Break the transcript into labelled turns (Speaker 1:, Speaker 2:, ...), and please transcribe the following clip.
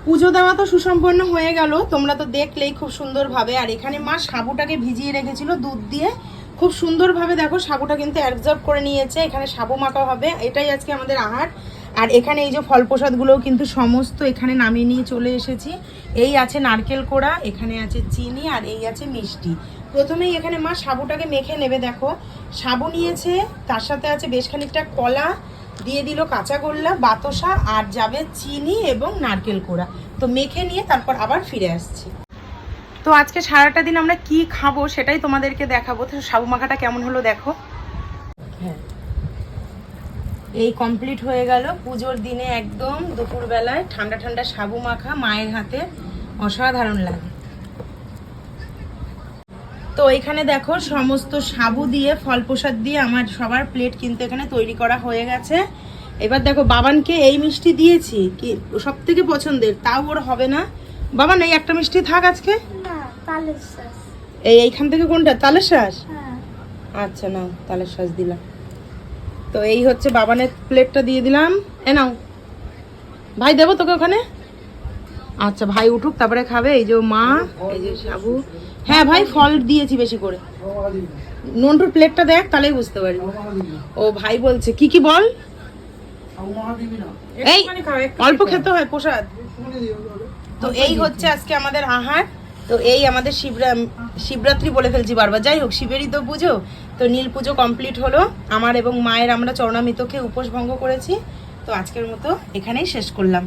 Speaker 1: পুজো দেওয়া তো সুসম্পন্ন হয়ে গেল, তোমরা তো দেখলেই খুব সুন্দরভাবে। আর এখানে মা সাবুটাকে ভিজিয়ে রেখেছিল দুধ দিয়ে, খুব সুন্দরভাবে দেখো সাবুটা কিন্তু অ্যাবজর্ব করে নিয়েছে। এখানে সাবু মাখা হবে, এটাই আজকে আমাদের আহার। আর এখানে এই যে ফল প্রসাদগুলোও কিন্তু সমস্ত এখানে নামিয়ে নিয়ে চলে এসেছি। এই আছে নারকেল কোড়া, এখানে আছে চিনি, আর এই আছে মিষ্টি। প্রথমেই এখানে মা সাবুটাকে মেখে নেবে। দেখো সাবু নিয়েছে, তার সাথে আছে বেশ খানিকটা কলা, দিয়ে দিল কাঁচা গোল্লা, বাতাসা, আর যাবে চিনি এবং নারকেল কোড়া। তো মেখে নিয়ে তারপর আবার ফিরে আসছি। তো আজকে সারাটা দিন আমরা কি খাবো সেটাই তোমাদেরকে দেখাবো। তো সাবু মাখাটা কেমন হলো দেখো। হ্যাঁ, এই কমপ্লিট হয়ে গেল পুজোর দিনে একদম দুপুরবেলায় ঠান্ডা ঠান্ডা সাবু মাখা মায়ের হাতে, অসাধারণ লাগে। তো এখানে দেখো সমস্ত সাবু দিয়ে ফল প্রসাদ দিয়ে আমার সবার প্লেট কিন্তু এখানে তৈরি করা হয়ে গেছে। এবার দেখো বাবানকে এই মিষ্টি দিয়েছি, কি সব থেকে পছন্দের, তাও ওর হবে না। বাবান এই একটা মিষ্টি থাক আজকে। এইখান থেকে কোনটা, তালের শ্বাস? আচ্ছা নাও, তালের শ্বাস দিলাম। তো এই হচ্ছে বাবানের প্লেটটা দিয়ে দিলাম। এ নাও ভাই, দেবো তোকে ওখানে? আচ্ছা ভাই উঠুক তারপরে খাবে। এই যে মা, এই যে সাবু। হ্যাঁ ভাই, ফল দিয়েছি বেশি করে। নন্টুর প্লেটটা দেখ, তাহলেই বুঝতে পারবি। ও ভাই বলছে কি কি বল। এই অল্প খেতে হয় প্রসাদ। তো এই হচ্ছে আজকে আমাদের আহার। তো এই আমাদের শিবরাত্রি বলে ফেলছি বারবার, যাই হোক শিবেরই তো পুজো। তো নীল পুজো কমপ্লিট হলো আমার এবং মায়ের। আমরা চরণামৃতকে উপোস ভঙ্গ করেছি। তো আজকের মতো এখানেই শেষ করলাম।